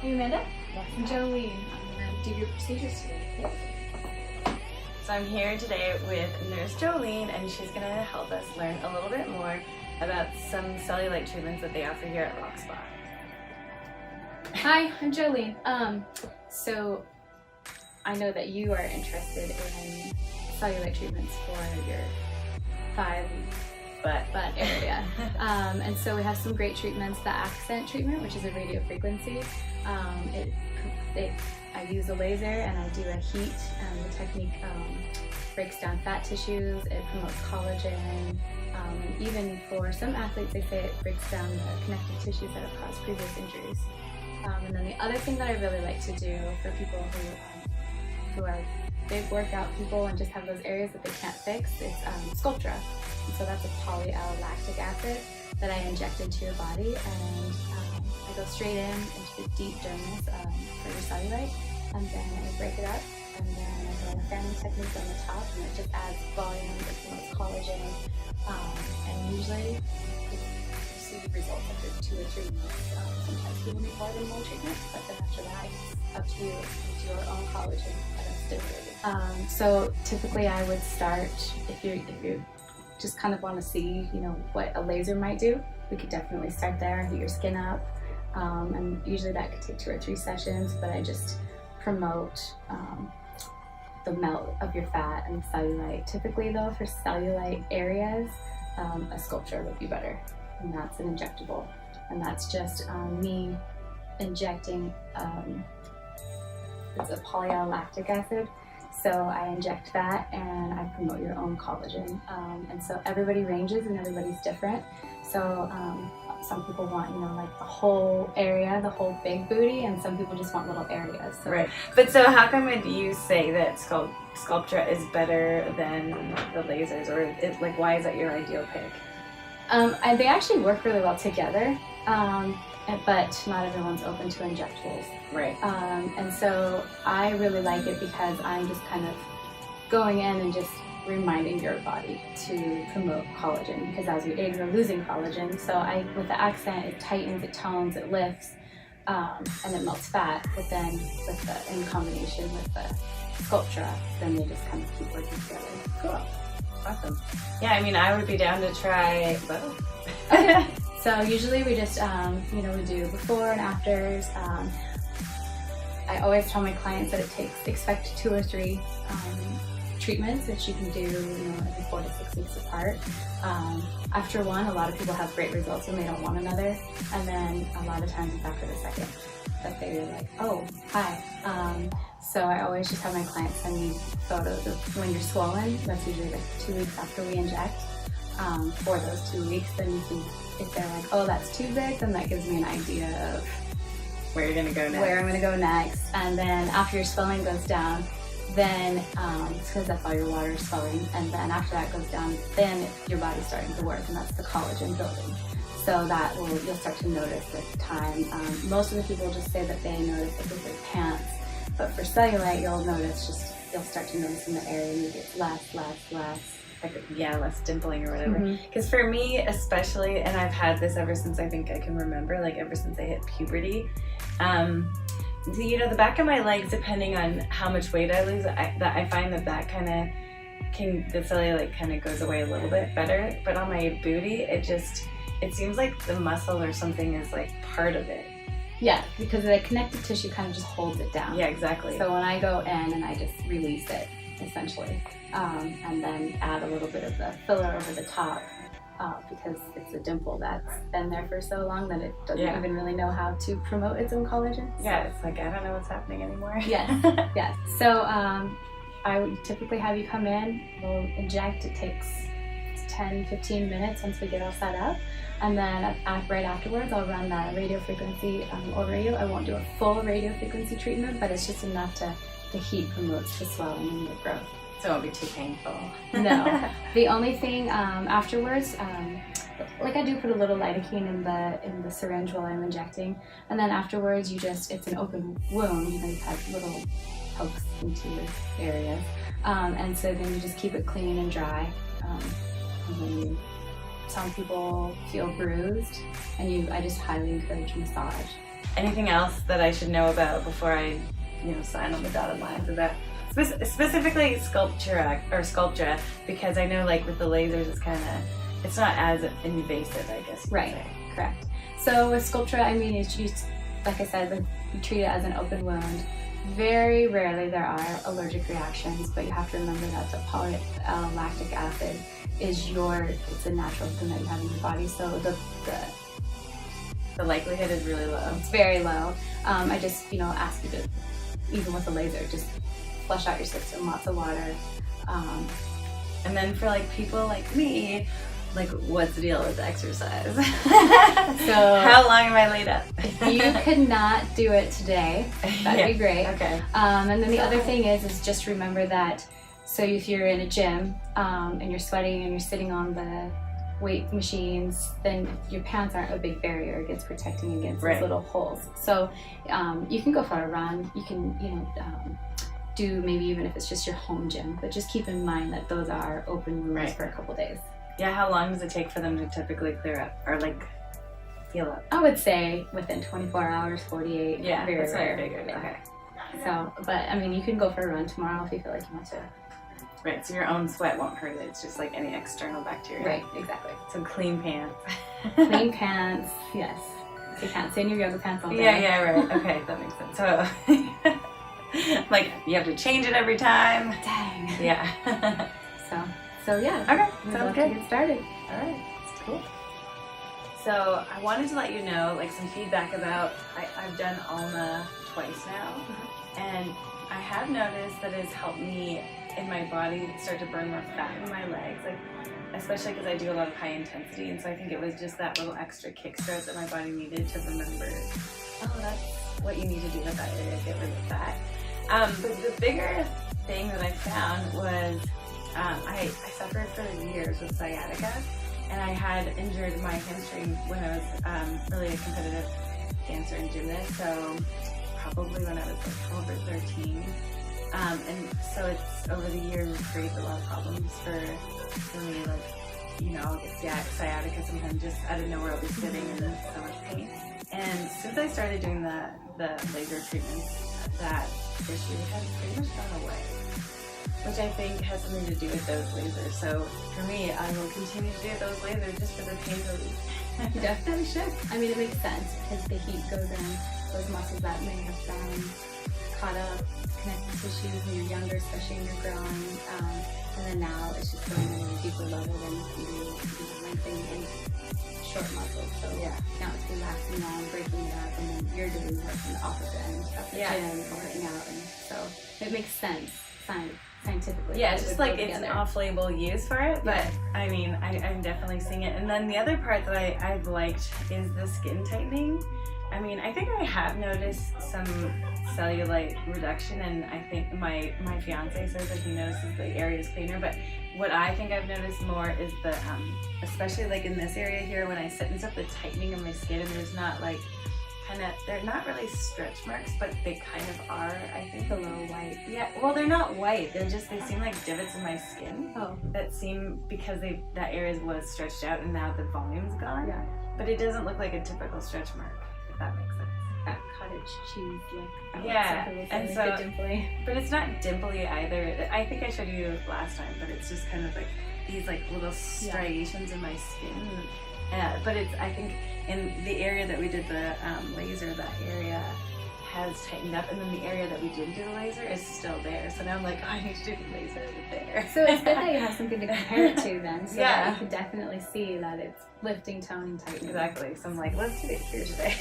Hey Amanda? Yes. I'm Jolene. I'm going to do your procedures today. So I'm here today with Nurse Jolene, and she's going to help us learn a little bit more about some cellulite treatments that they offer here at ROX. Hi, I'm Jolene. So I know that you are interested in cellulite treatments for your thigh butt area. And so we have some great treatments. The accent treatment, which is a radio frequency. I use a laser and I do a heat, and the technique breaks down fat tissues, it promotes collagen, and even for some athletes they say it breaks down the connective tissues that have caused previous injuries. And then the other thing that I really like to do for people who are big workout people and just have those areas that they can't fix is Sculptra. And so that's a polyallolactic acid that I inject into your body, and I go straight into the deep dermis for your cellulite, and then I break it up, and then I go in a family technique on the top, and it just adds volume, it promotes collagen, and usually you see results after 2 or 3 months. Sometimes people need more than one treatment, but then after that it's up to you. It's your own collagen that is stimulated. So typically I would start, if you just kind of want to see, what a laser might do, we could definitely start there, heat your skin up, and usually that could take 2 or 3 sessions, but I just promote the melt of your fat and cellulite. Typically though, for cellulite areas, a Sculptra would be better, and that's an injectable, and that's just me injecting, it's a polyallolactic acid. So I inject that and I promote your own collagen. And so everybody ranges and everybody's different. So some people want, like the whole area, the whole big booty, and some people just want little areas. So, right. But so how come would you say that Sculptra is better than the lasers, or why is that your ideal pick? They actually work really well together. But not everyone's open to injectables. Right. And so I really like it because I'm just kind of going in and just reminding your body to promote collagen, because as we age, we're losing collagen. So with the accent, it tightens, it tones, it lifts, and it melts fat. But then in combination with the Sculptra, then they just kind of keep working together. Cool. Awesome. Yeah, I would be down to try both. Okay. So usually we just, we do before and afters. I always tell my clients that expect 2 or 3 treatments that you can do, every 4 to 6 weeks apart. After one, a lot of people have great results and they don't want another. And then a lot of times it's after the second that they're like, oh, hi. So I always just have my clients send me photos of when you're swollen. That's usually 2 weeks after we inject. For those 2 weeks, then you can, if they're like, oh, that's too big, then that gives me an idea of where you're gonna go next. Where I'm gonna go next. And then after your swelling goes down, then it's because that's all your water is swelling, and then after that goes down, then your body's starting to work, and that's the collagen building. So that you'll start to notice with time. Most of the people just say that they notice it with their pants, but for cellulite, you'll start to notice in the area, maybe it's less. Less dimpling or whatever. Because for me especially, and I've had this ever since I think I can remember, ever since I hit puberty, the back of my legs, depending on how much weight I lose, I find that kind of the cellulite kind of goes away a little bit better. But on my booty, it seems like the muscle or something is part of it. Yeah, because the connective tissue kind of just holds it down. Yeah, exactly. So when I go in and I just release it, essentially, and then add a little bit of the filler over the top, because it's a dimple that's been there for so long that it doesn't even really know how to promote its own collagen. Yeah, it's I don't know what's happening anymore. Yes, yes. So I would typically have you come in, we'll inject, it takes 10-15 minutes once we get all set up, and then right afterwards I'll run that radio frequency over you. I won't do a full radio frequency treatment, but it's just enough to the heat promotes the swelling and the growth. So it won't be too painful. No. The only thing afterwards, I do put a little lidocaine in the syringe while I'm injecting, and then afterwards it's an open wound. You've had little pokes into areas, and so then you just keep it clean and dry. And then some people feel bruised, and I just highly encourage massage. anything else that I should know about before I, sign on the dotted lines about specifically Sculptra, because I know like with the lasers it's not as invasive, I guess. Right, correct. So with Sculptra, I mean, it's used, like I said, you treat it as an open wound. Very rarely there are allergic reactions, but you have to remember that the polylactic acid is it's a natural thing that you have in your body, so the likelihood is really low. It's very low. I just, ask you to, even with a laser, just flush out your system, lots of water. And then for like people like me, like what's the deal with exercise? So how long am I laid up? If you could not do it today, that'd be great. Okay. And then the other thing is just remember that, so if you're in a gym and you're sweating and you're sitting on the weight machines, then your pants aren't a big barrier against protecting against those little holes. So you can go for a run, you can, do maybe even if it's just your home gym, but just keep in mind that those are open wounds for a couple days. Yeah, how long does it take for them to typically clear up or like heal up? I would say within 24 hours, 48. Yeah, very that's what I rare. figured. Yeah. Okay. So, but I mean, you can go for a run tomorrow if you feel like you want to. Right, so your own sweat won't hurt it. It's just like any external bacteria. Right, exactly. So clean pants. Clean pants, yes. So you can't stay in your yoga pants all day. Yeah, right. Okay, that makes sense. So, like, you have to change it every time. Dang. Yeah. So yeah. Okay, sounds good. Get started. All right, that's cool. So I wanted to let you know, like, some feedback about, I've done Alma twice now, and I have noticed that it's helped me in my body start to burn more fat in my legs, like, especially because I do a lot of high intensity, and so I think it was just that little extra kickstart that my body needed to remember, oh, that's what you need to do with that area, get rid of fat. But the bigger thing that I found was I suffered for years with sciatica, and I had injured my hamstring when I was really a competitive dancer and gymnast, so probably when I was like 12 or 13. And so it's over the years created a lot of problems for me, like, I'll get sciatica sometimes just out of nowhere. I'll be sitting in so much pain. And since I started doing the laser treatments, that issue has pretty much gone away, which I think has something to do with those lasers. So for me, I will continue to do those lasers just for the pain relief. You definitely should. I mean, it makes sense because the heat goes in those muscles that may have been caught up, connective tissues when you're younger, especially when you're growing. And then now it's just going in a deeper level than you do lengthening in short muscles. So now it's relaxing down, breaking it up, and then you're doing work on the opposite end of the gym, working out, and so it makes sense scientifically. Yeah, it's just like it's an off-label use for it, but I mean, I'm definitely seeing it. And then the other part that I've liked is the skin tightening. I mean, I think I have noticed some cellulite reduction, and I think my fiance says that he notices the areas cleaner, but what I think I've noticed more is the, especially like in this area here when I sit and stuff, the tightening of my skin, and there's not like, they're not really stretch marks, but they kind of are, I think. A little white. Yeah, well, they're not white, they seem like divots in my skin. Oh. That seem, because that area was stretched out and now the volume's gone. Yeah. But it doesn't look like a typical stretch mark, if that makes sense. That cottage cheese look. Yeah, and so, dimply. But it's not dimply either. I think I showed you last time, but it's just kind of like these like little striations in my skin. But it's, I think, in the area that we did the laser, that area has tightened up, and then the area that we didn't do the laser is still there. So now I'm like, oh, I need to do the laser there. So it's good that you have something to compare it to then, so that Yeah. you can definitely see that it's lifting, toning, tightening. Exactly. So I'm like, let's do it here today.